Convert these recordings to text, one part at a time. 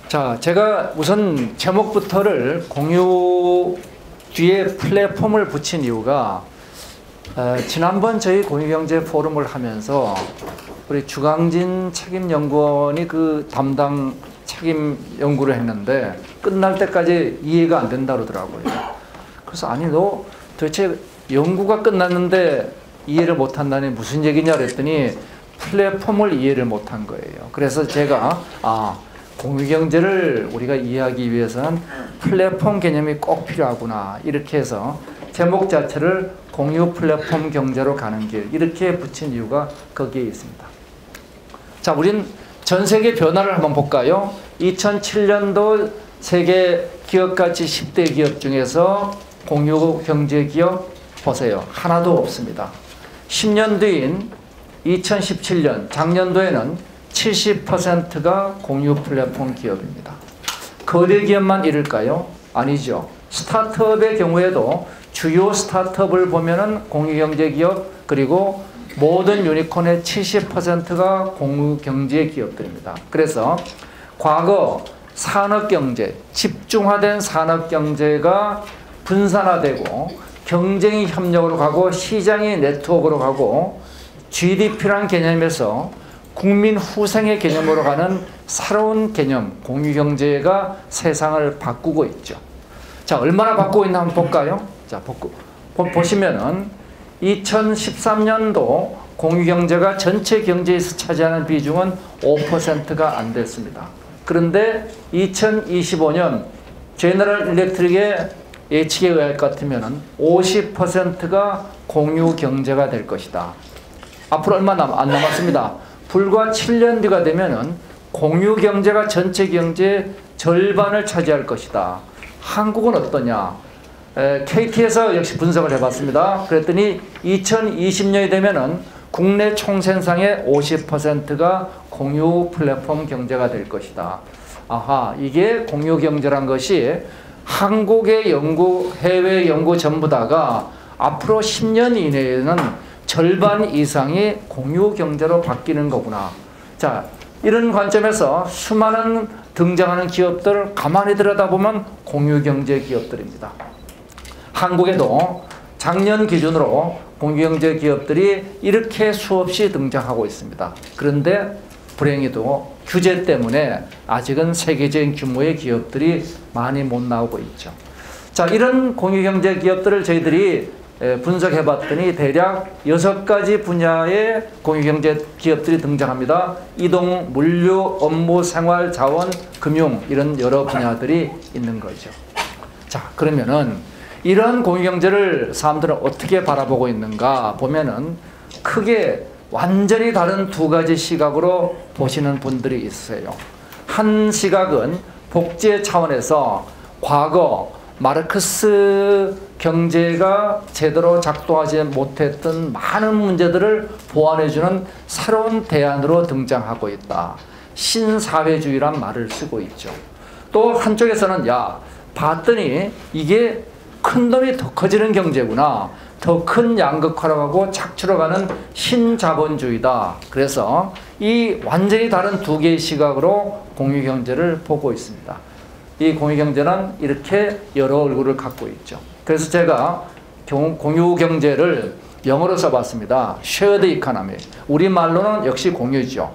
자, 제가 우선 제목부터를 공유 뒤에 플랫폼을 붙인 이유가 지난번 저희 공유경제 포럼을 하면서 우리 주강진 책임연구원이 그 담당 책임 연구를 했는데 끝날 때까지 이해가 안 된다 그러더라고요. 그래서 아니 너 도대체 연구가 끝났는데 이해를 못한다니 무슨 얘기냐 그랬더니 플랫폼을 이해를 못한 거예요. 그래서 제가 공유경제를 우리가 이해하기 위해서는 플랫폼 개념이 꼭 필요하구나 이렇게 해서 제목 자체를 공유 플랫폼 경제로 가는 길 이렇게 붙인 이유가 거기에 있습니다. 자, 우린 전 세계 변화를 한번 볼까요? 2007년도 세계 기업가치 10대 기업 중에서 공유 경제 기업 보세요. 하나도 없습니다. 10년 뒤인 2017년 작년도에는 70%가 공유 플랫폼 기업입니다. 거대 기업만 이럴까요? 아니죠. 스타트업의 경우에도 주요 스타트업을 보면은 공유 경제 기업 그리고 모든 유니콘의 70%가 공유 경제 기업들입니다. 그래서 과거 산업경제, 집중화된 산업경제가 분산화되고 경쟁이 협력으로 가고 시장이 네트워크로 가고 GDP라는 개념에서 국민 후생의 개념으로 가는 새로운 개념, 공유경제가 세상을 바꾸고 있죠. 자, 얼마나 바꾸고 있나 한번 볼까요? 자, 보시면은 2013년도 공유경제가 전체 경제에서 차지하는 비중은 5%가 안 됐습니다. 그런데 2025년 제너럴 일렉트릭의 예측에 의할 것 같으면은 50%가 공유경제가 될 것이다. 앞으로 얼마 안 남았습니다. 불과 7년 뒤가 되면은 공유경제가 전체 경제의 절반을 차지할 것이다. 한국은 어떠냐? KT에서 역시 분석을 해봤습니다. 그랬더니 2020년이 되면은 국내 총생산의 50%가 공유 플랫폼 경제가 될 것이다. 아하, 이게 공유 경제란 것이 한국의 연구, 해외 연구 전부 다가 앞으로 10년 이내에는 절반 이상이 공유 경제로 바뀌는 거구나. 자, 이런 관점에서 수많은 등장하는 기업들 가만히 들여다보면 공유 경제 기업들입니다. 한국에도 작년 기준으로 공유 경제 기업들이 이렇게 수없이 등장하고 있습니다. 그런데 불행히도 규제 때문에 아직은 세계적인 규모의 기업들이 많이 못 나오고 있죠. 자, 이런 공유 경제 기업들을 저희들이 분석해 봤더니 대략 6가지 분야의 공유경제 기업들이 등장합니다. 이동, 물류, 업무, 생활, 자원, 금융 이런 여러 분야들이 있는 거죠. 자, 그러면은 이런 공유경제를 사람들은 어떻게 바라보고 있는가 보면은 크게 완전히 다른 두 가지 시각으로 보시는 분들이 있어요. 한 시각은 복제 차원에서 과거 마르크스 경제가 제대로 작동하지 못했던 많은 문제들을 보완해주는 새로운 대안으로 등장하고 있다. 신사회주의란 말을 쓰고 있죠. 또 한쪽에서는 야, 봤더니 이게 큰 놈이 더 커지는 경제구나. 더 큰 양극화로 가고 착취로 가는 신자본주의다. 그래서 이 완전히 다른 두 개의 시각으로 공유경제를 보고 있습니다. 이 공유경제는 이렇게 여러 얼굴을 갖고 있죠. 그래서 제가 공유경제를 영어로 써봤습니다. Shared Economy. 우리말로는 역시 공유죠.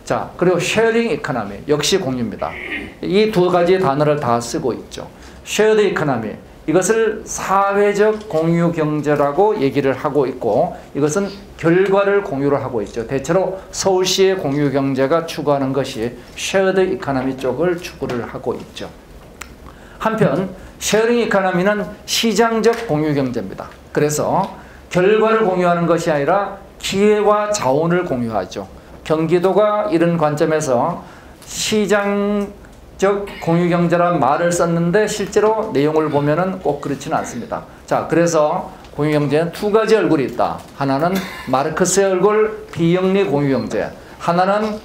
자, 그리고 Sharing Economy. 역시 공유입니다. 이 두 가지 단어를 다 쓰고 있죠. Shared Economy. 이것을 사회적 공유경제라고 얘기를 하고 있고 이것은 결과를 공유를 하고 있죠. 대체로 서울시의 공유경제가 추구하는 것이 Shared Economy 쪽을 추구를 하고 있죠. 한편 쉐어링 이코노미는 시장적 공유경제입니다. 그래서 결과를 공유하는 것이 아니라 기회와 자원을 공유하죠. 경기도가 이런 관점에서 시장적 공유경제란 말을 썼는데 실제로 내용을 보면은 꼭 그렇지는 않습니다. 자, 그래서 공유경제는 두 가지 얼굴이 있다. 하나는 마르크스의 얼굴, 비영리 공유경제. 하나는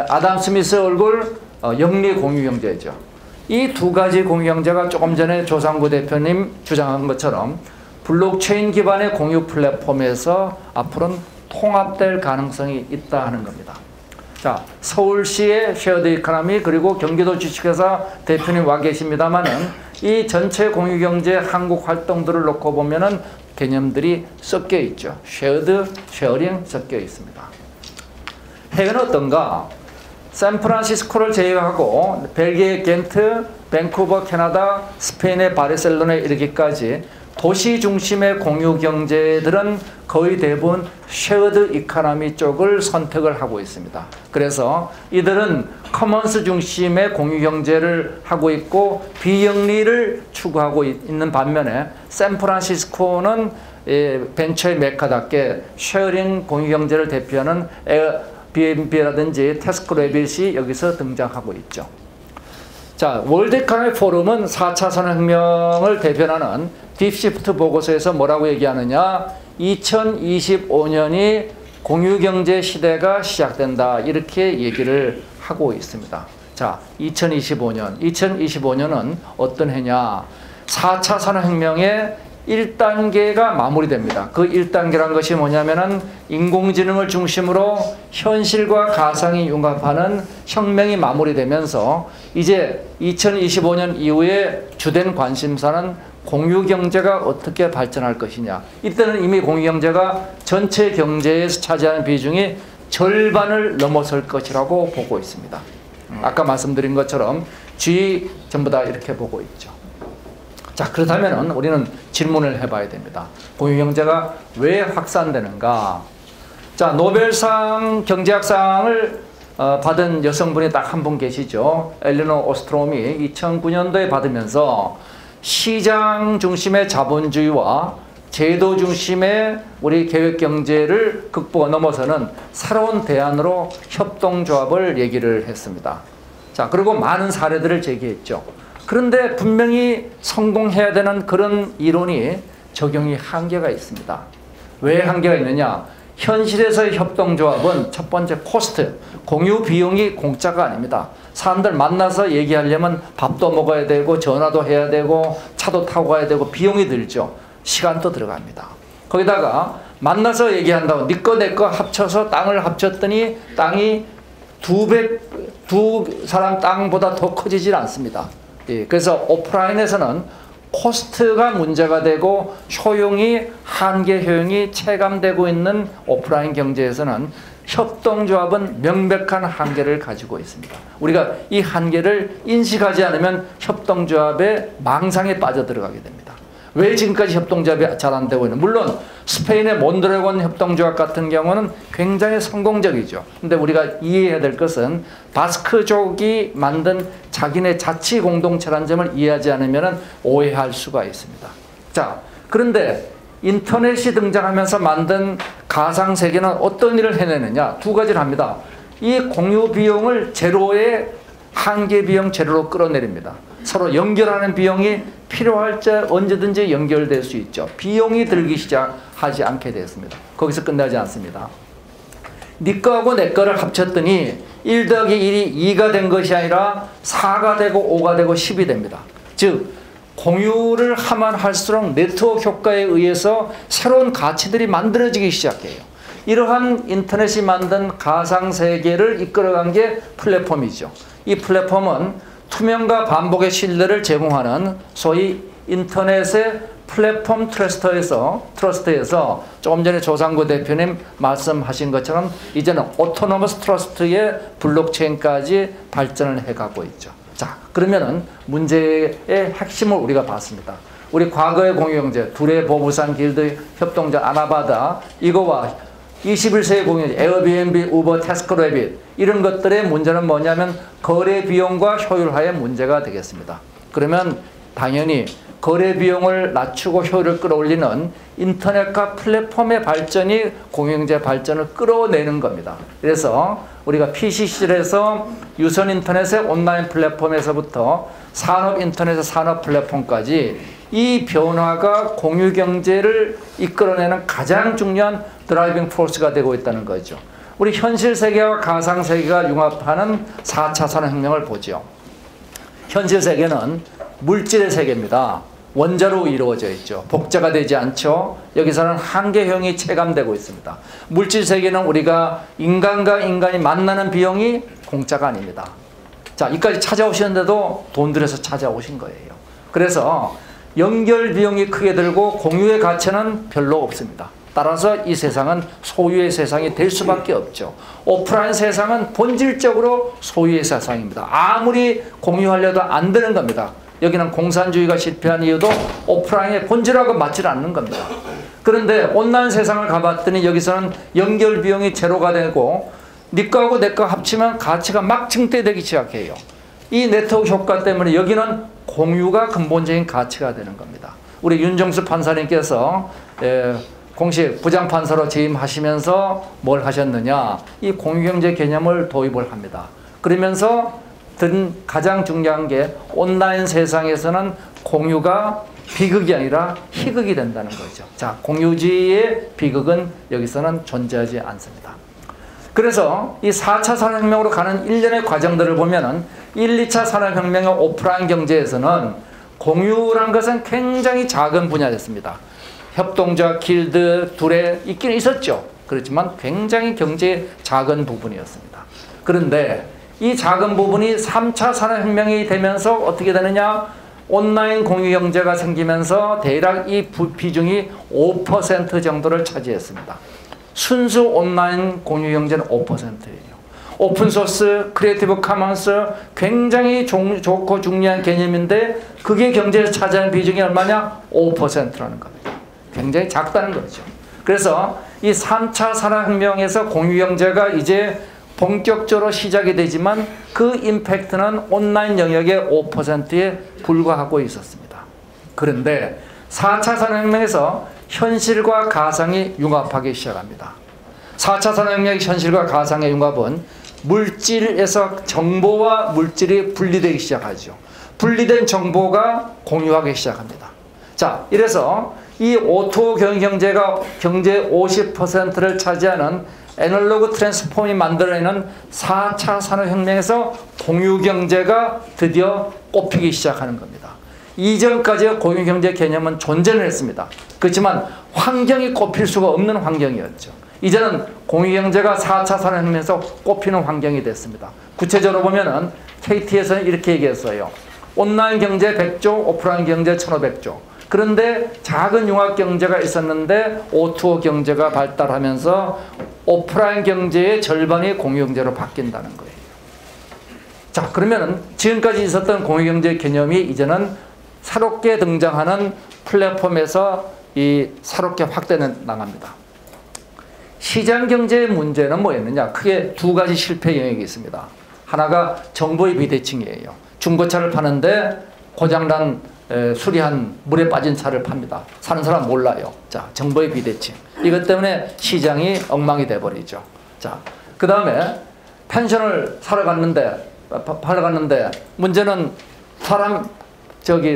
아담 스미스의 얼굴, 영리 공유경제죠. 이 두 가지 공유경제가 조금 전에 조상구 대표님 주장한 것처럼 블록체인 기반의 공유 플랫폼에서 앞으로는 통합될 가능성이 있다 하는 겁니다. 자, 서울시의 쉐어드 이코노미 그리고 경기도 주식회사 대표님 와 계십니다만은 이 전체 공유경제 한국 활동들을 놓고 보면은 개념들이 섞여 있죠. 쉐어드, 쉐어링 섞여 있습니다. 해외는 어떤가? 샌프란시스코를 제외하고 벨기에 겐트, 밴쿠버 캐나다, 스페인의 바르셀로나에 이르기까지 도시 중심의 공유 경제들은 거의 대부분 쉐어드 이코노미 쪽을 선택을 하고 있습니다. 그래서 이들은 커먼스 중심의 공유 경제를 하고 있고 비영리를 추구하고 있는 반면에 샌프란시스코는 벤처의 메카답게 쉐어링 공유 경제를 대표하는 에어비앤비라든지 태스크래빗이 여기서 등장하고 있죠. 자, 월드 이코노미 포럼은 4차 산업혁명을 대변하는 딥시프트 보고서에서 뭐라고 얘기하느냐? 2025년이 공유경제 시대가 시작된다. 이렇게 얘기를 하고 있습니다. 자, 2025년은 어떤 해냐? 4차 산업혁명의 1단계가 마무리됩니다. 그 1단계라는 것이 뭐냐면은 인공지능을 중심으로 현실과 가상이 융합하는 혁명이 마무리되면서 이제 2025년 이후에 주된 관심사는 공유경제가 어떻게 발전할 것이냐. 이때는 이미 공유경제가 전체 경제에서 차지하는 비중이 절반을 넘어설 것이라고 보고 있습니다. 아까 말씀드린 것처럼 G 전부 다 이렇게 보고 있죠. 자, 그렇다면 우리는 질문을 해봐야 됩니다. 공유경제가 왜 확산되는가? 자, 노벨상 경제학상을 받은 여성분이 딱 한 분 계시죠. 엘리노 오스트롬이 2009년도에 받으면서 시장 중심의 자본주의와 제도 중심의 우리 계획경제를 극복하 넘어서는 새로운 대안으로 협동조합을 얘기를 했습니다. 자, 그리고 많은 사례들을 제기했죠. 그런데 분명히 성공해야 되는 그런 이론이 적용이 한계가 있습니다. 왜 한계가 있느냐? 현실에서의 협동조합은 첫 번째 코스트, 공유 비용이 공짜가 아닙니다. 사람들 만나서 얘기하려면 밥도 먹어야 되고 전화도 해야 되고 차도 타고 가야 되고 비용이 들죠. 시간도 들어갑니다. 거기다가 만나서 얘기한다고 네 거 내 거 합쳐서 땅을 합쳤더니 땅이 두 사람 땅보다 더 커지질 않습니다. 예, 그래서 오프라인에서는 코스트가 문제가 되고 효용이 한계 효용이 체감되고 있는 오프라인 경제에서는 협동조합은 명백한 한계를 가지고 있습니다. 우리가 이 한계를 인식하지 않으면 협동조합의 망상에 빠져들어가게 됩니다. 왜 지금까지 협동조합이 잘 안 되고 있는? 물론 스페인의 몬드래곤 협동조합 같은 경우는 굉장히 성공적이죠. 근데 우리가 이해해야 될 것은 바스크족이 만든 자기네 자치 공동체라는 점을 이해하지 않으면 오해할 수가 있습니다. 자, 그런데 인터넷이 등장하면서 만든 가상세계는 어떤 일을 해내느냐? 두 가지를 합니다. 이 공유 비용을 제로의 한계 비용 제로로 끌어내립니다. 서로 연결하는 비용이 필요할 때 언제든지 연결될 수 있죠. 비용이 들기 시작하지 않게 됐습니다. 거기서 끝나지 않습니다. 네 거하고 내 거를 합쳤더니 1 더하기 1이 2가 된 것이 아니라 4가 되고 5가 되고 10이 됩니다. 즉 공유를 하면 할수록 네트워크 효과에 의해서 새로운 가치들이 만들어지기 시작해요. 이러한 인터넷이 만든 가상세계를 이끌어간 게 플랫폼이죠. 이 플랫폼은 투명과 반복의 신뢰를 제공하는 소위 인터넷의 플랫폼 트러스트에서 조금 전에 조상구 대표님 말씀하신 것처럼 이제는 오토노머스 트러스트의 블록체인까지 발전을 해가고 있죠. 자, 그러면은 문제의 핵심을 우리가 봤습니다. 우리 과거의 공유경제, 둘의 보부산 길드 협동조 아나바다 이거와 21세기 공유경제, 에어비앤비, 우버, 태스크래빗 이런 것들의 문제는 뭐냐면 거래 비용과 효율화의 문제가 되겠습니다. 그러면 당연히 거래 비용을 낮추고 효율을 끌어올리는 인터넷과 플랫폼의 발전이 공유경제 발전을 끌어내는 겁니다. 그래서 우리가 PC 시절에서 유선 인터넷의 온라인 플랫폼에서부터 산업 인터넷의 산업 플랫폼까지 이 변화가 공유경제를 이끌어내는 가장 중요한 드라이빙 포스가 되고 있다는 거죠. 우리 현실 세계와 가상 세계가 융합하는 4차 산업혁명을 보죠. 현실 세계는 물질의 세계입니다. 원자로 이루어져 있죠. 복제가 되지 않죠. 여기서는 한계형이 체감되고 있습니다. 물질 세계는 우리가 인간과 인간이 만나는 비용이 공짜가 아닙니다. 자, 여기까지 찾아오시는데도 돈 들여서 찾아오신 거예요. 그래서 연결 비용이 크게 들고 공유의 가치는 별로 없습니다. 따라서 이 세상은 소유의 세상이 될 수밖에 없죠. 오프라인 세상은 본질적으로 소유의 세상입니다. 아무리 공유하려도 안 되는 겁니다. 여기는 공산주의가 실패한 이유도 오프라인의 본질하고 맞지 않는 겁니다. 그런데 온라인 세상을 가봤더니 여기서는 연결 비용이 제로가 되고 네 거하고 내 거 합치면 가치가 막 증대되기 시작해요. 이 네트워크 효과 때문에 여기는 공유가 근본적인 가치가 되는 겁니다. 우리 윤정수 판사님께서 공식 부장판사로 재임하시면서 뭘 하셨느냐, 이 공유경제 개념을 도입을 합니다. 그러면서 가장 중요한 게 온라인 세상에서는 공유가 비극이 아니라 희극이 된다는 거죠. 자, 공유주의의 비극은 여기서는 존재하지 않습니다. 그래서 이 4차 산업혁명으로 가는 일련의 과정들을 보면은 1, 2차 산업혁명의 오프라인 경제에서는 공유란 것은 굉장히 작은 분야였습니다. 협동조합, 길드, 두레 있긴 있었죠. 그렇지만 굉장히 경제의 작은 부분이었습니다. 그런데 이 작은 부분이 3차 산업혁명이 되면서 어떻게 되느냐? 온라인 공유경제가 생기면서 대략 이 비중이 5% 정도를 차지했습니다. 순수 온라인 공유경제는 5%예요. 오픈소스, 크리에이티브 커먼스 굉장히 좋고 중요한 개념인데 그게 경제에서 차지하는 비중이 얼마냐? 5%라는 겁니다. 굉장히 작다는 거죠. 그래서 이 3차 산업혁명에서 공유경제가 이제 본격적으로 시작이 되지만 그 임팩트는 온라인 영역의 5%에 불과하고 있었습니다. 그런데 4차 산업혁명에서 현실과 가상이 융합하기 시작합니다. 4차 산업혁명의 현실과 가상의 융합은 물질에서 정보와 물질이 분리되기 시작하죠. 분리된 정보가 공유하기 시작합니다. 자, 이래서 이 오토 경제가 경제의 50%를 차지하는 애널로그 트랜스폼이 만들어내는 4차 산업혁명에서 공유경제가 드디어 꼽히기 시작하는 겁니다. 이전까지의 공유경제 개념은 존재는 했습니다. 그렇지만 환경이 꼽힐 수가 없는 환경이었죠. 이제는 공유경제가 4차 산업혁명에서 꼽히는 환경이 됐습니다. 구체적으로 보면은 KT에서는 이렇게 얘기했어요. 온라인 경제 100조, 오프라인 경제 1500조. 그런데 작은 융합 경제가 있었는데 O2O 경제가 발달하면서 오프라인 경제의 절반이 공유경제로 바뀐다는 거예요. 자, 그러면은 지금까지 있었던 공유경제 개념이 이제는 새롭게 등장하는 플랫폼에서 새롭게 확대는 나갑니다. 시장경제의 문제는 뭐였느냐? 크게 두 가지 실패 영역이 있습니다. 하나가 정보의 비대칭이에요. 중고차를 파는데 고장난 수리한 물에 빠진 차를 팝니다. 사는 사람 몰라요. 자, 정보의 비대칭. 이것 때문에 시장이 엉망이 돼버리죠. 자, 그 다음에 펜션을 사러 갔는데 문제는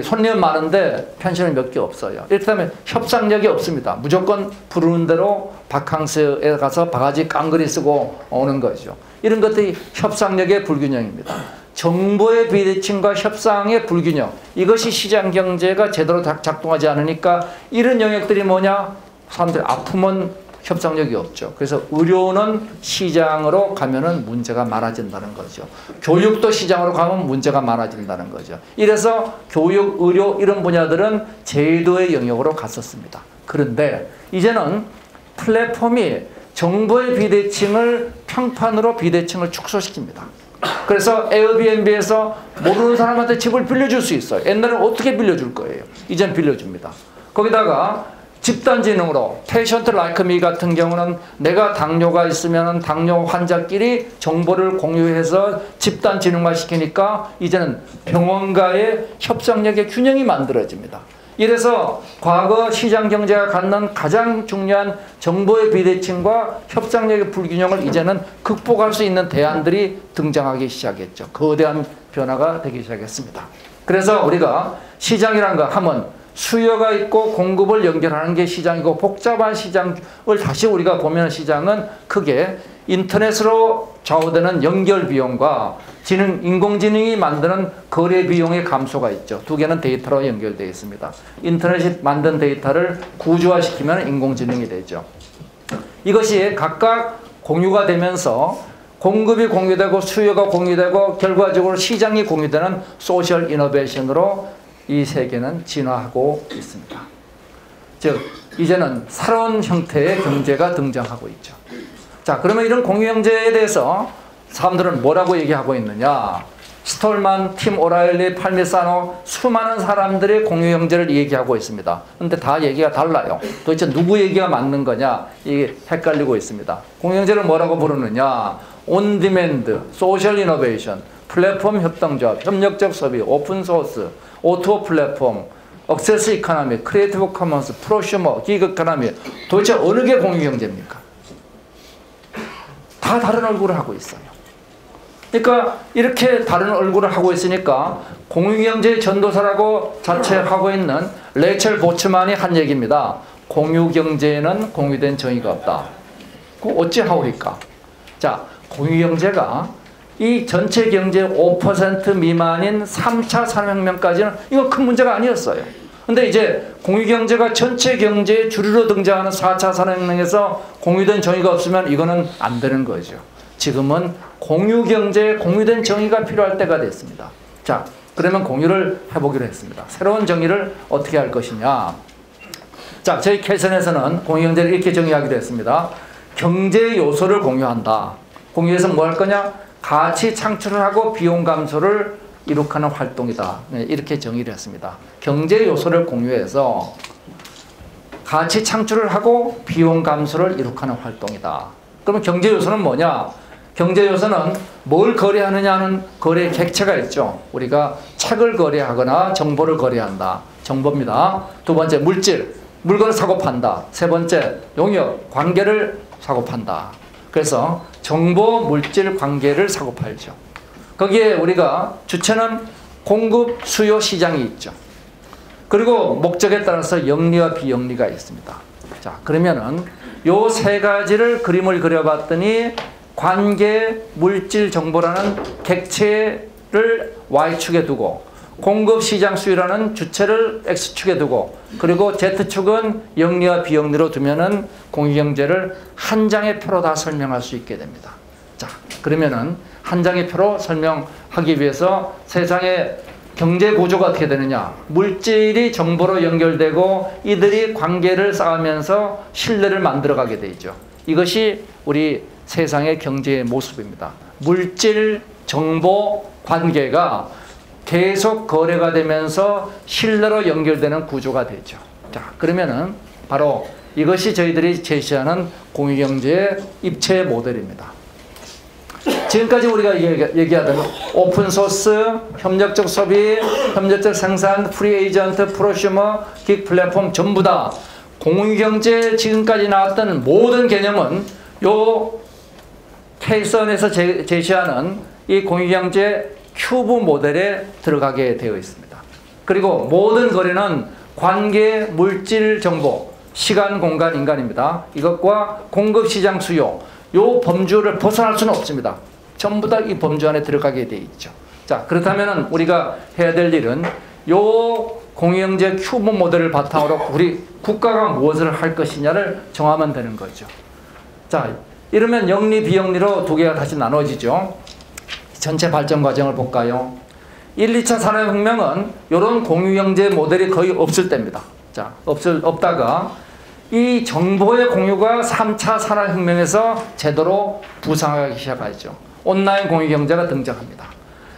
손님 많은데 펜션이 몇 개 없어요. 이렇게 되면 협상력이 없습니다. 무조건 부르는 대로 바캉스에 가서 바가지 깡그리 쓰고 오는 거죠. 이런 것들이 협상력의 불균형입니다. 정보의 비대칭과 협상의 불균형, 이것이 시장경제가 제대로 작동하지 않으니까 이런 영역들이 뭐냐? 사람들이 아프면 협상력이 없죠. 그래서 의료는 시장으로 가면은 문제가 많아진다는 거죠. 교육도 시장으로 가면 문제가 많아진다는 거죠. 이래서 교육, 의료 이런 분야들은 제도의 영역으로 갔었습니다. 그런데 이제는 플랫폼이 정보의 비대칭을 평판으로 비대칭을 축소시킵니다. 그래서 에어비앤비에서 모르는 사람한테 집을 빌려줄 수 있어요. 옛날에는 어떻게 빌려줄 거예요? 이젠 빌려줍니다. 거기다가 집단지능으로 페이션트 라이크 미 같은 경우는 내가 당뇨가 있으면 당뇨 환자끼리 정보를 공유해서 집단지능화 시키니까 이제는 병원과의 협상력의 균형이 만들어집니다. 이래서 과거 시장경제가 갖는 가장 중요한 정보의 비대칭과 협상력의 불균형을 이제는 극복할 수 있는 대안들이 등장하기 시작했죠. 거대한 변화가 되기 시작했습니다. 그래서 우리가 시장이라는 거 하면 수요가 있고 공급을 연결하는 게 시장이고, 복잡한 시장을 다시 우리가 보면 시장은 크게 인터넷으로 좌우되는 연결 비용과 인공지능이 만드는 거래 비용의 감소가 있죠. 두 개는 데이터로 연결되어 있습니다. 인터넷이 만든 데이터를 구조화시키면 인공지능이 되죠. 이것이 각각 공유가 되면서 공급이 공유되고 수요가 공유되고 결과적으로 시장이 공유되는 소셜 이노베이션으로 이 세계는 진화하고 있습니다. 즉 이제는 새로운 형태의 경제가 등장하고 있죠. 자, 그러면 이런 공유경제에 대해서 사람들은 뭐라고 얘기하고 있느냐? 스톨만, 팀 오라일리, 팔미사노 수많은 사람들이 공유경제를 얘기하고 있습니다. 그런데 다 얘기가 달라요. 도대체 누구 얘기가 맞는 거냐? 이게 헷갈리고 있습니다. 공유경제를 뭐라고 부르느냐? 온디맨드, 소셜 이노베이션, 플랫폼 협동조합, 협력적 소비, 오픈소스, 오토 플랫폼, 억세스 이코노미, 크리에이티브 커먼스, 프로슈머, 기그 이코노미. 도대체 어느 게 공유경제입니까? 다 다른 얼굴을 하고 있어요. 그러니까 이렇게 다른 얼굴을 하고 있으니까 공유경제의 전도사라고 자처하고 있는 레이첼 보츠만이 한 얘기입니다. 공유경제에는 공유된 정의가 없다. 그거 어찌하오리까? 자, 공유경제가 이 전체 경제의 5% 미만인 3차 산업혁명까지는 이거 큰 문제가 아니었어요. 근데 이제 공유경제가 전체 경제의 주류로 등장하는 4차 산업혁명에서 공유된 정의가 없으면 이거는 안 되는 거죠. 지금은 공유경제에 공유된 정의가 필요할 때가 됐습니다. 자, 그러면 공유를 해보기로 했습니다. 새로운 정의를 어떻게 할 것이냐. 자, 저희 캐선에서는 공유경제를 이렇게 정의하기로 했습니다. 경제 요소를 공유한다. 공유해서 뭐 할 거냐? 가치 창출을 하고 비용 감소를 이룩하는 활동이다. 네, 이렇게 정의를 했습니다. 경제 요소를 공유해서 가치 창출을 하고 비용 감소를 이룩하는 활동이다. 그러면 경제 요소는 뭐냐? 경제 요소는 뭘 거래하느냐는 거래 객체가 있죠. 우리가 책을 거래하거나 정보를 거래한다. 정보입니다. 두 번째 물질, 물건을 사고 판다. 세 번째 용역, 관계를 사고 판다. 그래서 정보, 물질, 관계를 사고 팔죠. 거기에 우리가 주체는 공급, 수요, 시장이 있죠. 그리고 목적에 따라서 영리와 비영리가 있습니다. 자, 그러면은 요 세 가지를 그림을 그려봤더니 관계, 물질, 정보라는 객체를 Y축에 두고 공급, 시장, 수요라는 주체를 X축에 두고 그리고 Z축은 영리와 비영리로 두면은 공유경제를 한 장의 표로 다 설명할 수 있게 됩니다. 자, 그러면은 한 장의 표로 설명하기 위해서 세상의 경제 구조가 어떻게 되느냐? 물질이 정보로 연결되고 이들이 관계를 쌓으면서 신뢰를 만들어가게 되죠. 이것이 우리 세상의 경제의 모습입니다. 물질, 정보, 관계가 계속 거래가 되면서 신뢰로 연결되는 구조가 되죠. 자, 그러면은 바로 이것이 저희들이 제시하는 공유경제의 입체 모델입니다. 지금까지 우리가 얘기하던 오픈소스, 협력적 소비, 협력적 생산, 프리에이전트, 프로슈머, 긱 플랫폼 전부 다 공유경제 지금까지 나왔던 모든 개념은 요 케이선에서 제시하는 이 공유경제 큐브 모델에 들어가게 되어 있습니다. 그리고 모든 거래는 관계, 물질, 정보, 시간, 공간, 인간입니다. 이것과 공급, 시장, 수요 요 범주를 벗어날 수는 없습니다. 전부 다 이 범주 안에 들어가게 돼 있죠. 자, 그렇다면 우리가 해야 될 일은 요 공유경제 큐브 모델을 바탕으로 우리 국가가 무엇을 할 것이냐를 정하면 되는 거죠. 자, 이러면 영리, 비영리로 두 개가 다시 나눠지죠. 전체 발전 과정을 볼까요? 1, 2차 산업혁명은 이런 공유경제 모델이 거의 없을 때입니다. 자, 없다가 이 정보의 공유가 3차 산업혁명에서 제대로 부상하기 시작하죠. 온라인 공유경제가 등장합니다.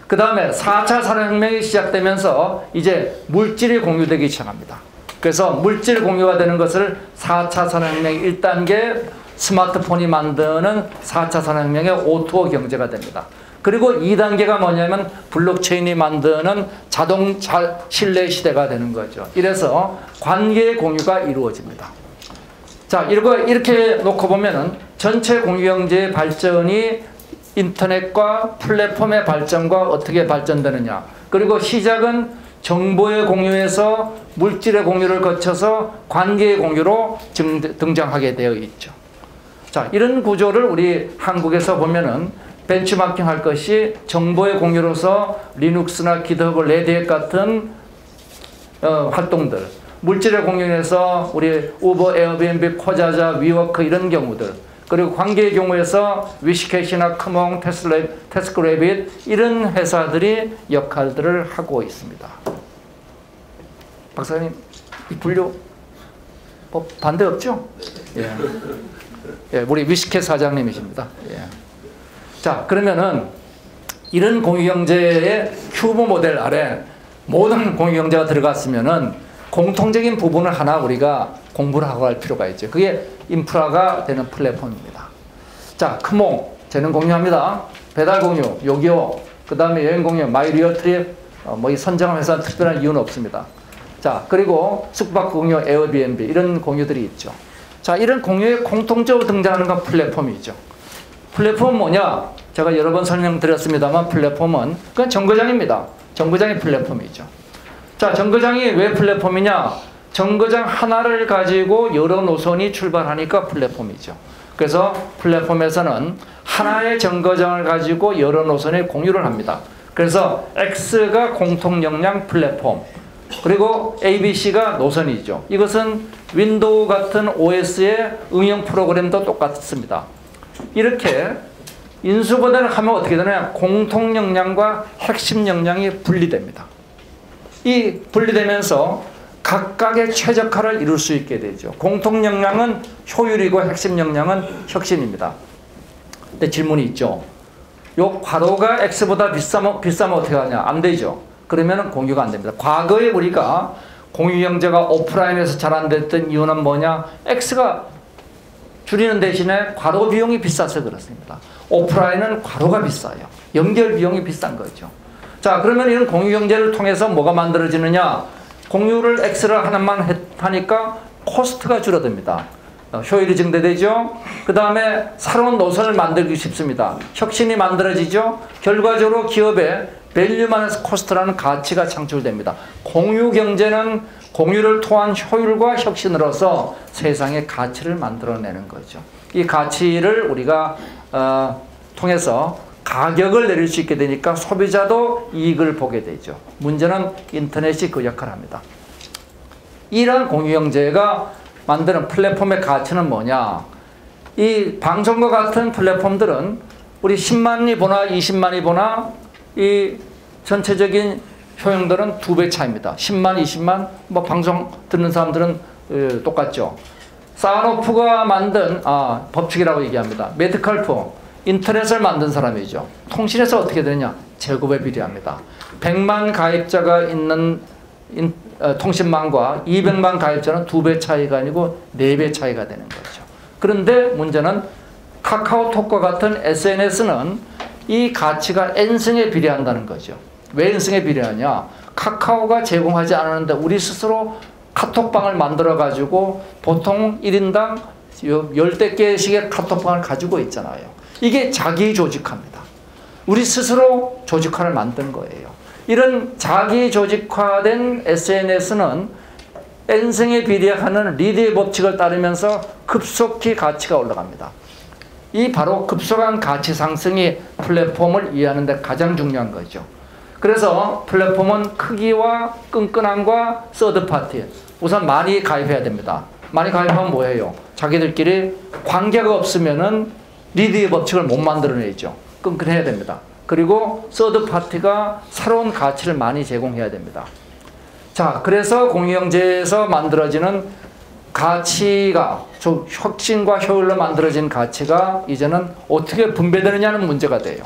그 다음에 4차 산업혁명이 시작되면서 이제 물질이 공유되기 시작합니다. 그래서 물질 공유가 되는 것을 4차 산업혁명 1단계 스마트폰이 만드는 4차 산업혁명의 오토 경제가 됩니다. 그리고 2단계가 뭐냐면 블록체인이 만드는 자동차 신뢰 시대가 되는 거죠. 이래서 관계의 공유가 이루어집니다. 자, 이렇게 놓고 보면은 전체 공유경제의 발전이 인터넷과 플랫폼의 발전과 어떻게 발전되느냐. 그리고 시작은 정보의 공유에서 물질의 공유를 거쳐서 관계의 공유로 등장하게 되어 있죠. 자, 이런 구조를 우리 한국에서 보면은 벤치마킹 할 것이 정보의 공유로서 리눅스나 기트허브, 레드햇 같은 활동들, 물질의 공유에서 우리 우버, 에어비앤비, 코자자, 위워크 이런 경우들, 그리고 관계의 경우에서 위시캣이나 크몽, 태스크래빗 이런 회사들이 역할들을 하고 있습니다. 박사님, 이 분류 반대 없죠? 예. 예, 우리 위시캣 사장님이십니다. 예. 자, 그러면은 이런 공유경제의 큐브 모델 아래 모든 공유경제가 들어갔으면은 공통적인 부분을 하나 우리가 공부를 하고 할 필요가 있죠. 그게 인프라가 되는 플랫폼입니다. 자, 크몽, 재능 공유합니다. 배달 공유, 요기요. 그 다음에 여행 공유, 마이리어트립, 이 선정한 회사는 특별한 이유는 없습니다. 자, 그리고 숙박 공유, 에어비앤비 이런 공유들이 있죠. 자, 이런 공유에 공통적으로 등장하는 건 플랫폼이죠. 플랫폼은 뭐냐? 제가 여러 번 설명드렸습니다만 플랫폼은 그건 정거장입니다. 정거장이 플랫폼이죠. 자, 정거장이 왜 플랫폼이냐? 정거장 하나를 가지고 여러 노선이 출발하니까 플랫폼이죠. 그래서 플랫폼에서는 하나의 정거장을 가지고 여러 노선의 공유를 합니다. 그래서 X가 공통 역량 플랫폼, 그리고 ABC가 노선이죠. 이것은 윈도우 같은 OS의 응용 프로그램도 똑같습니다. 이렇게 인수분해를 하면 어떻게 되느냐? 공통 역량과 핵심 역량이 분리됩니다. 이 분리되면서 각각의 최적화를 이룰 수 있게 되죠. 공통 역량은 효율이고 핵심 역량은 혁신입니다. 근데 질문이 있죠. 요 괄호가 X보다 비싸면 어떻게 하냐? 안 되죠. 그러면 공유가 안 됩니다. 과거에 우리가 공유경제가 오프라인에서 잘 안 됐던 이유는 뭐냐? X가 줄이는 대신에 괄호 비용이 비싸서 그렇습니다. 오프라인은 괄호가 비싸요. 연결 비용이 비싼 거죠. 자, 그러면 이런 공유경제를 통해서 뭐가 만들어지느냐? 공유를 X를 하나만 하니까 코스트가 줄어듭니다. 효율이 증대되죠. 그 다음에 새로운 노선을 만들기 쉽습니다. 혁신이 만들어지죠. 결과적으로 기업의 밸류 마이너스 코스트라는 가치가 창출됩니다. 공유경제는 공유를 통한 효율과 혁신으로서 세상의 가치를 만들어내는 거죠. 이 가치를 우리가 통해서 가격을 내릴 수 있게 되니까 소비자도 이익을 보게 되죠. 문제는 인터넷이 그 역할을 합니다. 이런 공유경제가 만드는 플랫폼의 가치는 뭐냐? 이 방송과 같은 플랫폼들은 우리 10만이 보나 20만이 보나 이 전체적인 효용들은 2배 차이입니다. 10만, 20만, 방송 듣는 사람들은 똑같죠. 사노프가 만든 법칙이라고 얘기합니다. 메드컬프, 인터넷을 만든 사람이죠. 통신에서 어떻게 되느냐? 제곱에 비례합니다. 100만 가입자가 있는 통신망과 200만 가입자는 2배 차이가 아니고 4배 차이가 되는 거죠. 그런데 문제는 카카오톡과 같은 SNS는 이 가치가 N승에 비례한다는 거죠. 왜 N승에 비례하냐? 카카오가 제공하지 않았는데 우리 스스로 카톡방을 만들어 가지고 보통 1인당 10대 개씩의 카톡방을 가지고 있잖아요. 이게 자기 조직화입니다. 우리 스스로 조직화를 만든 거예요. 이런 자기 조직화된 SNS는 N승에 비례하는 리드의 법칙을 따르면서 급속히 가치가 올라갑니다. 이 바로 급속한 가치 상승이 플랫폼을 이해하는 데 가장 중요한 거죠. 그래서 플랫폼은 크기와 끈끈함과 서드파티, 우선 많이 가입해야 됩니다. 많이 가입하면 뭐예요? 자기들끼리 관계가 없으면은 리드의 법칙을 못 만들어내죠. 끈끈해야 됩니다. 그리고 서드파티가 새로운 가치를 많이 제공해야 됩니다. 자, 그래서 공유경제에서 만들어지는 가치가, 혁신과 효율로 만들어진 가치가 이제는 어떻게 분배되느냐는 문제가 돼요.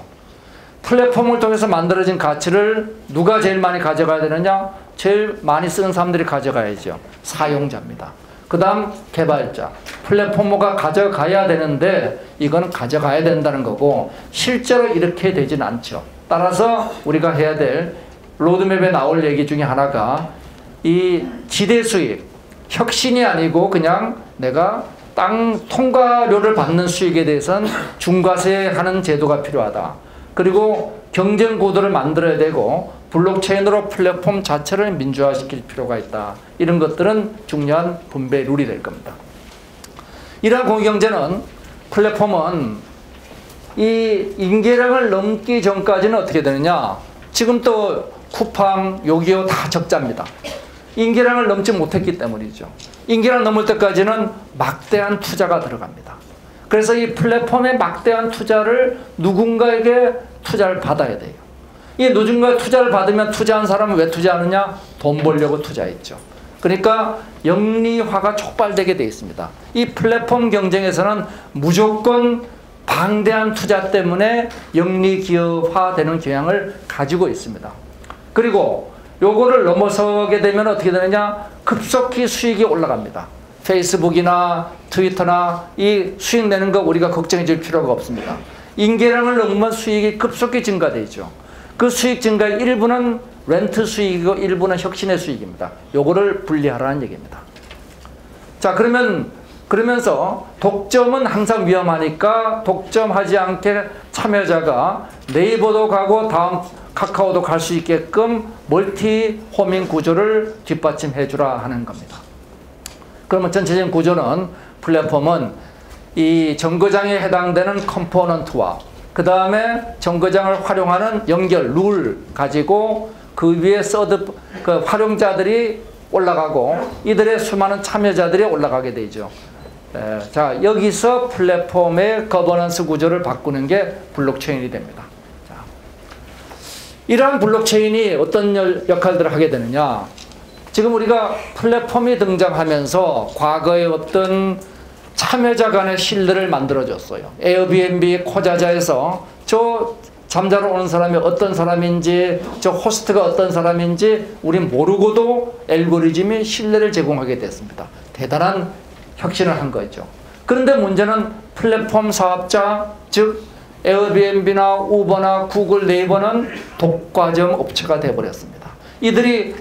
플랫폼을 통해서 만들어진 가치를 누가 제일 많이 가져가야 되느냐? 제일 많이 쓰는 사람들이 가져가야죠. 사용자입니다. 그 다음 개발자. 플랫폼가 가져가야 되는데 이건 가져가야 된다는 거고 실제로 이렇게 되지는 않죠. 따라서 우리가 해야 될 로드맵에 나올 얘기 중에 하나가 이 지대 수익, 혁신이 아니고 그냥 내가 땅 통과료를 받는 수익에 대해서는 중과세하는 제도가 필요하다. 그리고 경쟁 구도를 만들어야 되고 블록체인으로 플랫폼 자체를 민주화시킬 필요가 있다. 이런 것들은 중요한 분배 룰이 될 겁니다. 이러한 공유경제는 플랫폼은 이 인계량을 넘기 전까지는 어떻게 되느냐. 지금 또 쿠팡, 요기요 다 적자입니다. 인계량을 넘지 못했기 때문이죠. 인계량 넘을 때까지는 막대한 투자가 들어갑니다. 그래서 이 플랫폼의 막대한 투자를 누군가에게 투자를 받아야 돼요. 이 누군가 투자를 받으면 투자한 사람은 왜 투자하느냐? 돈 벌려고 투자했죠. 그러니까 영리화가 촉발되게 되어 있습니다. 이 플랫폼 경쟁에서는 무조건 방대한 투자 때문에 영리기업화되는 경향을 가지고 있습니다. 그리고 요거를 넘어서게 되면 어떻게 되느냐? 급속히 수익이 올라갑니다. 페이스북이나 트위터나 이 수익 내는 거 우리가 걱정해 줄 필요가 없습니다. 인계량을 넘으면 수익이 급속히 증가되죠. 그 수익 증가의 일부는 렌트 수익이고 일부는 혁신의 수익입니다. 요거를 분리하라는 얘기입니다. 자, 그러면서 독점은 항상 위험하니까 독점하지 않게 참여자가 네이버도 가고 다음 카카오도 갈 수 있게끔 멀티 호밍 구조를 뒷받침해 주라 하는 겁니다. 그러면 전체적인 구조는 플랫폼은 이 정거장에 해당되는 컴포넌트와 그 다음에 정거장을 활용하는 연결, 룰 가지고 그 위에 그 활용자들이 올라가고 이들의 수많은 참여자들이 올라가게 되죠. 자, 여기서 플랫폼의 거버넌스 구조를 바꾸는 게 블록체인이 됩니다. 자, 이러한 블록체인이 어떤 역할들을 하게 되느냐. 지금 우리가 플랫폼이 등장하면서 과거의 어떤 참여자 간의 신뢰를 만들어줬어요. 에어비앤비, 코자자에서 저 잠자러 오는 사람이 어떤 사람인지, 저 호스트가 어떤 사람인지 우린 모르고도 알고리즘이 신뢰를 제공하게 됐습니다. 대단한 혁신을 한 거죠. 그런데 문제는 플랫폼 사업자, 즉 에어비앤비나 우버나 구글, 네이버는 독과점 업체가 되어버렸습니다. 이들이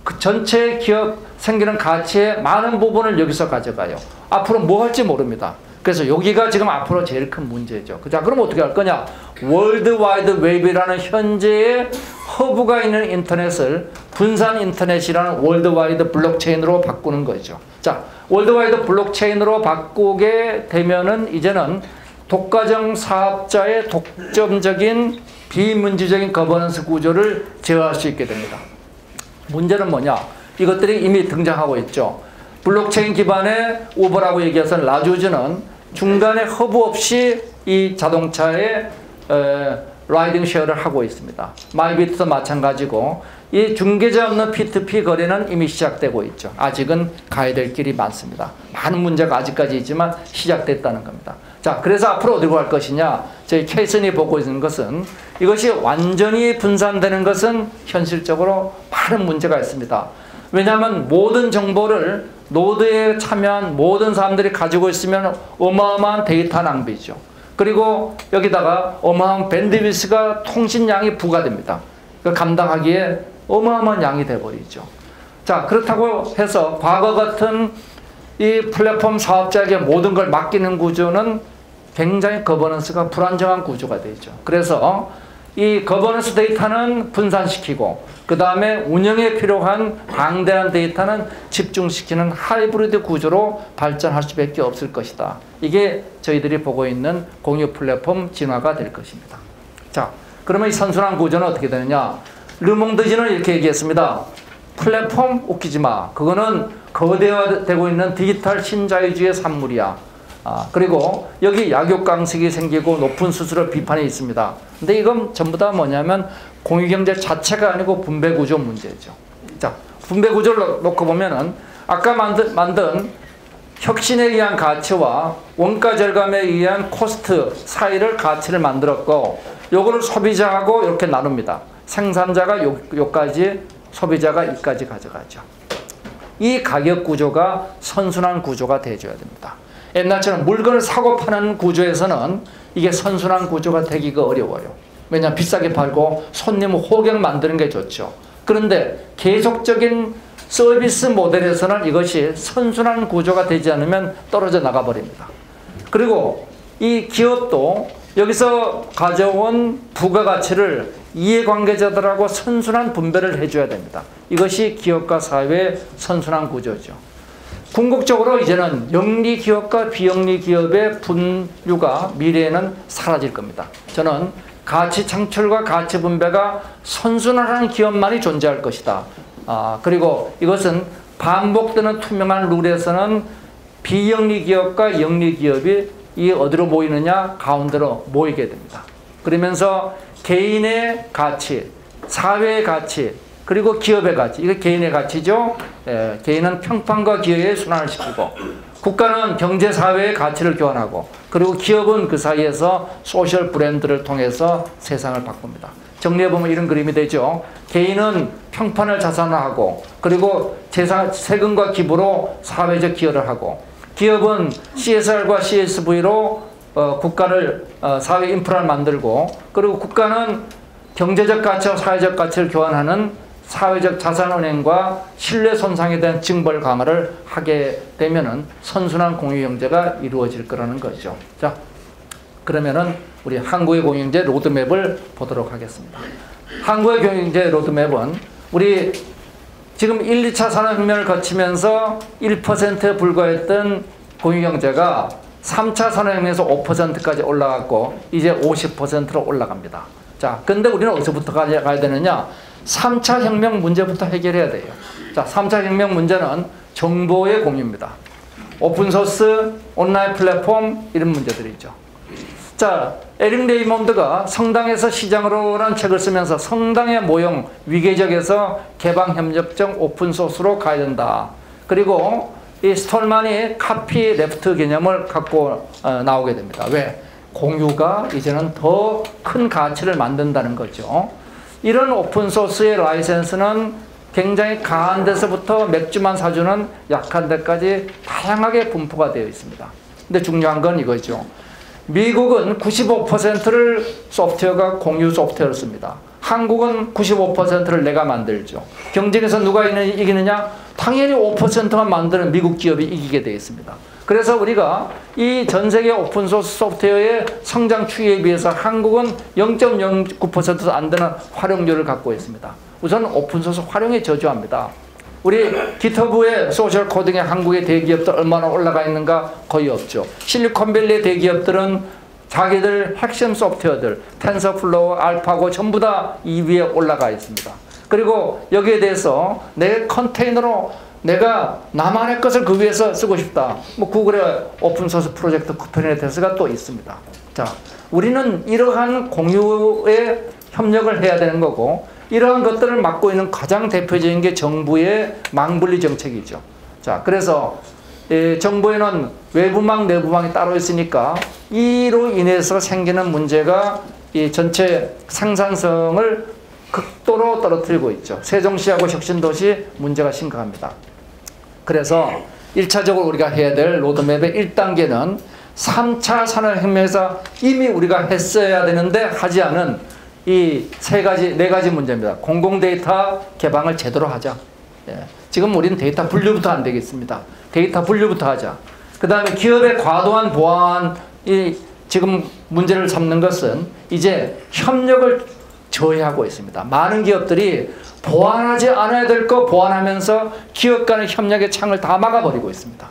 그 전체 기업 생기는 가치의 많은 부분을 여기서 가져가요. 앞으로 뭐 할지 모릅니다. 그래서 여기가 지금 앞으로 제일 큰 문제죠. 자, 그럼 어떻게 할 거냐? 월드와이드 웹이라는 현재의 허브가 있는 인터넷을 분산 인터넷이라는 월드와이드 블록체인으로 바꾸는 거죠. 자, 월드와이드 블록체인으로 바꾸게 되면은 이제는 독과점 사업자의 독점적인 비민주적인 거버넌스 구조를 제어할 수 있게 됩니다. 문제는 뭐냐? 이것들이 이미 등장하고 있죠. 블록체인 기반의 우버라고 얘기해서 라주즈는 중간에 허브 없이 이 자동차의 라이딩 쉐어를 하고 있습니다. 마이비트도 마찬가지고 이 중개자 없는 P2P 거래는 이미 시작되고 있죠. 아직은 가야 될 길이 많습니다. 많은 문제가 아직까지 있지만 시작됐다는 겁니다. 자, 그래서 앞으로 어디로 갈 것이냐? 저희 케이슨이 보고 있는 것은 이것이 완전히 분산되는 것은 현실적으로 많은 문제가 있습니다. 왜냐하면 모든 정보를 노드에 참여한 모든 사람들이 가지고 있으면 어마어마한 데이터 낭비죠. 그리고 여기다가 어마어마한 밴드위스가 통신량이 부과됩니다. 감당하기에 어마어마한 양이 돼버리죠. 자, 그렇다고 해서 과거 같은 이 플랫폼 사업자에게 모든 걸 맡기는 구조는 굉장히 거버넌스가 불안정한 구조가 되죠. 그래서 이 거버넌스 데이터는 분산시키고 그 다음에 운영에 필요한 방대한 데이터는 집중시키는 하이브리드 구조로 발전할 수밖에 없을 것이다. 이게 저희들이 보고 있는 공유 플랫폼 진화가 될 것입니다. 자, 그러면 이 선순환 구조는 어떻게 되느냐? 르몽드지는 이렇게 얘기했습니다. 플랫폼 웃기지 마. 그거는 거대화되고 있는 디지털 신자유주의 산물이야. 그리고 여기 약육강식이 생기고 높은 수수료 비판이 있습니다. 근데 이건 전부 다 뭐냐면 공유경제 자체가 아니고 분배구조 문제죠. 자, 분배구조를 놓고 보면은 아까 만든 혁신에 의한 가치와 원가 절감에 의한 코스트 사이를 가치를 만들었고 요거를 소비자하고 이렇게 나눕니다. 생산자가 요까지, 소비자가 이까지 가져가죠. 이 가격 구조가 선순환 구조가 돼줘야 됩니다. 옛날처럼 물건을 사고 파는 구조에서는 이게 선순환 구조가 되기가 어려워요. 왜냐하면 비싸게 팔고 손님 호객 만드는 게 좋죠. 그런데 계속적인 서비스 모델에서는 이것이 선순환 구조가 되지 않으면 떨어져 나가버립니다. 그리고 이 기업도 여기서 가져온 부가가치를 이해관계자들하고 선순환 분배를 해줘야 됩니다. 이것이 기업과 사회의 선순환 구조죠. 궁극적으로 이제는 영리 기업과 비영리 기업의 분류가 미래에는 사라질 겁니다. 저는 가치 창출과 가치 분배가 선순환하는 기업만이 존재할 것이다. 그리고 이것은 반복되는 투명한 룰에서는 비영리 기업과 영리 기업이 이 어디로 모이느냐? 가운데로 모이게 됩니다. 그러면서 개인의 가치, 사회의 가치, 그리고 기업의 가치, 이게 개인의 가치죠. 개인은 평판과 기여에 순환을 시키고, 국가는 경제, 사회의 가치를 교환하고, 그리고 기업은 그 사이에서 소셜 브랜드를 통해서 세상을 바꿉니다. 정리해보면 이런 그림이 되죠. 개인은 평판을 자산화하고, 그리고 세금과 기부로 사회적 기여를 하고, 기업은 CSR과 CSV로 국가를 사회 인프라를 만들고, 그리고 국가는 경제적 가치와 사회적 가치를 교환하는 사회적 자산은행과 신뢰 손상에 대한 징벌 강화를 하게 되면은 선순환 공유경제가 이루어질 거라는 거죠. 자, 그러면은 우리 한국의 공유경제 로드맵을 보도록 하겠습니다. 한국의 공유경제 로드맵은 우리 지금 1, 2차 산업혁명을 거치면서 1%에 불과했던 공유경제가 3차 산업혁명에서 5%까지 올라갔고 이제 50%로 올라갑니다. 자, 근데 우리는 어디서부터 가야 되느냐? 3차 혁명 문제부터 해결해야 돼요. 자, 3차 혁명 문제는 정보의 공유입니다. 오픈소스, 온라인 플랫폼 이런 문제들이죠. 자, 에릭 레이몬드가 성당에서 시장으로라는 책을 쓰면서 성당의 모형 위계적에서 개방협력적 오픈소스로 가야 된다. 그리고 이 스톨만이 카피 레프트 개념을 갖고 나오게 됩니다. 왜? 공유가 이제는 더 큰 가치를 만든다는 거죠. 이런 오픈소스의 라이센스는 굉장히 강한 데서부터 맥주만 사주는 약한 데까지 다양하게 분포가 되어 있습니다. 근데 중요한 건 이거죠. 미국은 95%를 소프트웨어가 공유 소프트웨어를 씁니다. 한국은 95%를 내가 만들죠. 경쟁에서 누가 이기느냐? 당연히 5%만 만드는 미국 기업이 이기게 되어 있습니다. 그래서 우리가 이 전 세계 오픈소스 소프트웨어의 성장 추이에 비해서 한국은 0.09%도 안 되는 활용률을 갖고 있습니다. 우선 오픈소스 활용에 저조합니다. 우리 기터브의 소셜 코딩에 한국의 대기업들 얼마나 올라가 있는가? 거의 없죠. 실리콘밸리의 대기업들은 자기들 핵심 소프트웨어들, 텐서플로우, 알파고 전부 다 이 위에 올라가 있습니다. 그리고 여기에 대해서 내 컨테이너로 내가 나만의 것을 그 위에서 쓰고 싶다. 뭐 구글의 오픈소스 프로젝트 쿠버네티스가 또 있습니다. 자, 우리는 이러한 공유에 협력을 해야 되는 거고 이러한 것들을 맡고 있는 가장 대표적인 게 정부의 망분리 정책이죠. 자, 그래서 정부에는 외부망, 내부망이 따로 있으니까 이로 인해서 생기는 문제가 이 전체 생산성을 극도로 떨어뜨리고 있죠. 세종시하고 혁신도시 문제가 심각합니다. 그래서 1차적으로 우리가 해야 될 로드맵의 1단계는 3차 산업혁명에서 이미 우리가 했어야 되는데 하지 않은 이 네 가지 문제입니다. 공공데이터 개방을 제대로 하자. 지금 우리는 데이터 분류부터 안 되겠습니다. 데이터 분류부터 하자. 그 다음에 기업의 과도한 보안이 지금 문제를 삼는 것은 이제 협력을 저해하고 있습니다. 많은 기업들이 보완하지 않아야 될 거 보완하면서 기업 간의 협력의 창을 다 막아버리고 있습니다.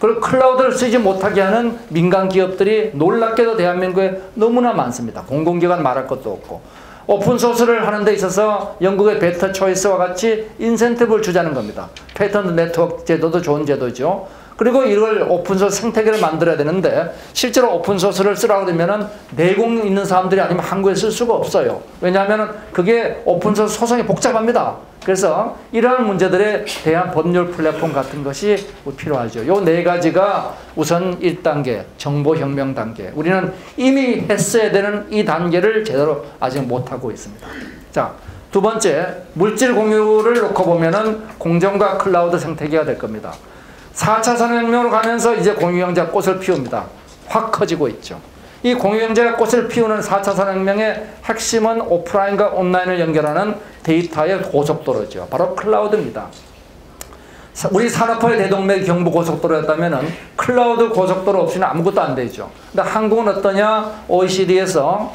그리고 클라우드를 쓰지 못하게 하는 민간 기업들이 놀랍게도 대한민국에 너무나 많습니다. 공공기관 말할 것도 없고 오픈소스를 하는 데 있어서 영국의 베터 초이스와 같이 인센티브를 주자는 겁니다. 패턴트 네트워크 제도도 좋은 제도죠. 그리고 이걸 오픈소스 생태계를 만들어야 되는데 실제로 오픈소스를 쓰라고 그러면은 내공 있는 사람들이 아니면 한국에 쓸 수가 없어요. 왜냐하면 그게 오픈소스 소송이 복잡합니다. 그래서 이러한 문제들에 대한 법률 플랫폼 같은 것이 필요하죠. 요 네 가지가 우선 1단계 정보혁명 단계. 우리는 이미 했어야 되는 이 단계를 제대로 아직 못하고 있습니다. 자, 두 번째 물질 공유를 놓고 보면은 공정과 클라우드 생태계가 될 겁니다. 4차 산업혁명으로 가면서 이제 공유경제가 꽃을 피웁니다. 확 커지고 있죠. 이 공유경제가 꽃을 피우는 4차 산업혁명의 핵심은 오프라인과 온라인을 연결하는 데이터의 고속도로죠. 바로 클라우드입니다. 우리 산업화의 대동맥 경부고속도로였다면 클라우드 고속도로 없이는 아무것도 안 되죠. 근데 한국은 어떠냐? OECD에서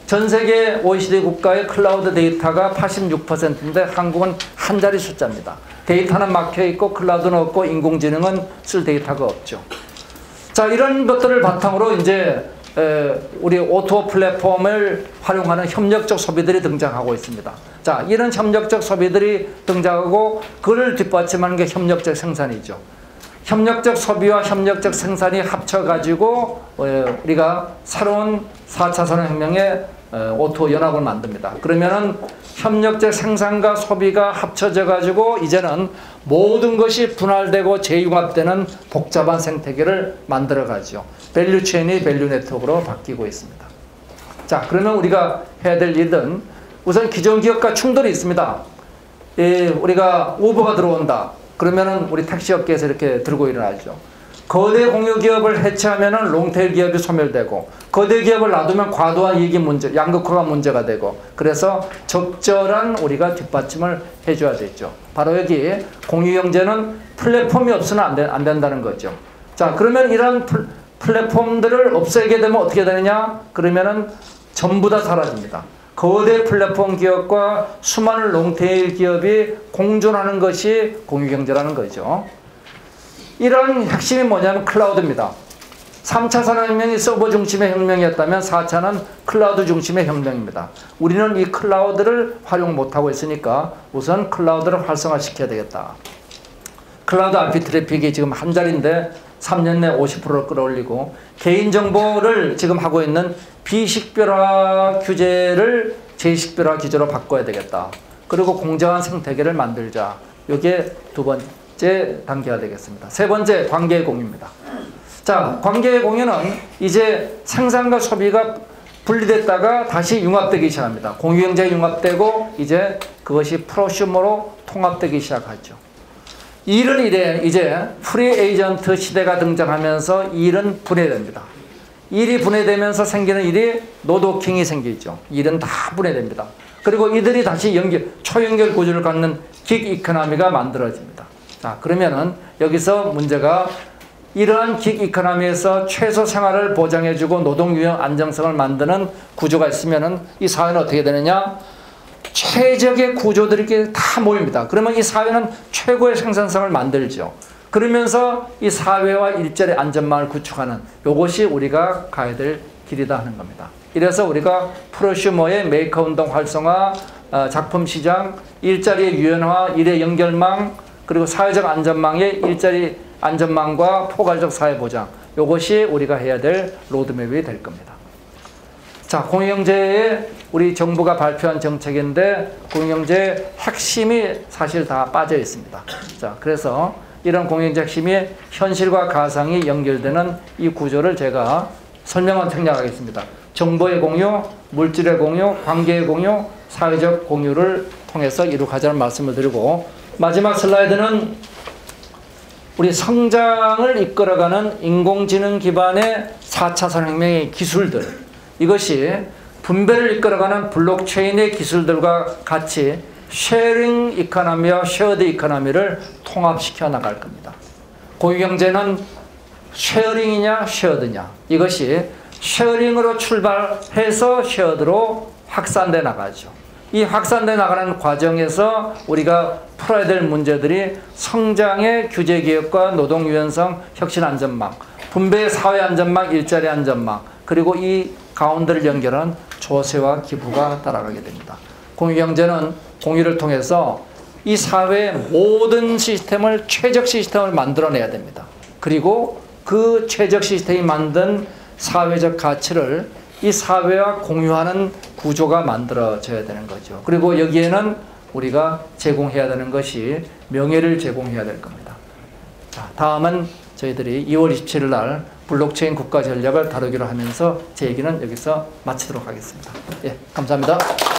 전 세계 OECD 국가의 클라우드 데이터가 86%인데 한국은 한 자리 숫자입니다. 데이터는 막혀있고 클라우드는 없고 인공지능은 쓸 데이터가 없죠. 자, 이런 것들을 바탕으로 이제 우리 O2O 플랫폼을 활용하는 협력적 소비들이 등장하고 있습니다. 자, 이런 협력적 소비들이 등장하고 그를 뒷받침하는 게 협력적 생산이죠. 협력적 소비와 협력적 생산이 합쳐가지고 우리가 새로운 4차 산업혁명의 O2O 연합을 만듭니다. 그러면은 협력적 생산과 소비가 합쳐져가지고 이제는 모든 것이 분할되고 재융합되는 복잡한 생태계를 만들어가죠. 밸류체인이 밸류 네트워크로 바뀌고 있습니다. 자, 그러면 우리가 해야 될 일은 우선 기존 기업과 충돌이 있습니다. 우리가 우버가 들어온다. 그러면은 우리 택시업계에서 이렇게 들고 일어나죠. 거대 공유 기업을 해체하면은 롱테일 기업이 소멸되고 거대 기업을 놔두면 과도한 이익이 문제, 양극화가 문제가 되고 그래서 적절한 우리가 뒷받침을 해줘야 되죠. 바로 여기 공유경제는 플랫폼이 없으면 안 된다는 거죠. 자, 그러면 이런 플랫폼들을 없애게 되면 어떻게 되느냐? 그러면은 전부 다 사라집니다. 거대 플랫폼 기업과 수많은 롱테일 기업이 공존하는 것이 공유경제라는 거죠. 이런 핵심이 뭐냐면 클라우드입니다. 3차 산업혁명이 서버 중심의 혁명이었다면 4차는 클라우드 중심의 혁명입니다. 우리는 이 클라우드를 활용 못하고 있으니까 우선 클라우드를 활성화시켜야 되겠다. 클라우드 IP 트래픽이 지금 한 자리인데 3년 내 50%를 끌어올리고 개인정보를 지금 하고 있는 비식별화 규제를 제식별화 규제로 바꿔야 되겠다. 그리고 공정한 생태계를 만들자. 이게 두 번째 단계가 되겠습니다. 세 번째, 관계의 공유입니다. 자, 관계의 공유는 이제 생산과 소비가 분리됐다가 다시 융합되기 시작합니다. 공유경제가 융합되고 이제 그것이 프로슈머로 통합되기 시작하죠. 일은 이제 프리 에이전트 시대가 등장하면서 일은 분해됩니다. 일이 분해되면서 생기는 일이 노도킹이 생기죠. 일은 다 분해됩니다. 그리고 이들이 다시 초연결 구조를 갖는 긱 이코노미가 만들어집니다. 자, 그러면은 여기서 문제가 이러한 긱 이코노미에서 최소 생활을 보장해주고 노동 유형 안정성을 만드는 구조가 있으면은 이 사회는 어떻게 되느냐? 최적의 구조들이 다 모입니다. 그러면 이 사회는 최고의 생산성을 만들죠. 그러면서 이 사회와 일자리 안전망을 구축하는 이것이 우리가 가야 될 길이다 하는 겁니다. 이래서 우리가 프로슈머의 메이커 운동 활성화, 작품 시장, 일자리의 유연화, 일의 연결망, 그리고 사회적 안전망의 일자리 안전망과 포괄적 사회 보장, 이것이 우리가 해야 될 로드맵이 될 겁니다. 자, 공유경제에 우리 정부가 발표한 정책인데 공유경제의 핵심이 사실 다 빠져 있습니다. 자, 그래서 이런 공유경제 핵심이 현실과 가상이 연결되는 이 구조를 제가 설명을 생략하겠습니다. 정보의 공유, 물질의 공유, 관계의 공유, 사회적 공유를 통해서 이룩하자는 말씀을 드리고 마지막 슬라이드는 우리 성장을 이끌어가는 인공지능 기반의 4차 산업혁명의 기술들, 이것이 분배를 이끌어가는 블록체인의 기술들과 같이 쉐어링 이코노미와 쉐어드 이코노미를 통합시켜 나갈 겁니다. 공유경제는 쉐어링이냐 쉐어드냐, 이것이 쉐어링으로 출발해서 쉐어드로 확산돼 나가죠. 이 확산돼 나가는 과정에서 우리가 풀어야 될 문제들이 성장의 규제 개혁과 노동 유연성, 혁신 안전망, 분배의 사회 안전망, 일자리 안전망, 그리고 이 가운데를 연결한 조세와 기부가 따라가게 됩니다. 공유경제는 공유를 통해서 이 사회의 모든 시스템을 최적 시스템을 만들어내야 됩니다. 그리고 그 최적 시스템이 만든 사회적 가치를 이 사회와 공유하는 구조가 만들어져야 되는 거죠. 그리고 여기에는 우리가 제공해야 되는 것이 명예를 제공해야 될 겁니다. 자, 다음은 저희들이 2월 27일 날 블록체인 국가 전략을 다루기로 하면서 제 얘기는 여기서 마치도록 하겠습니다. 예, 감사합니다.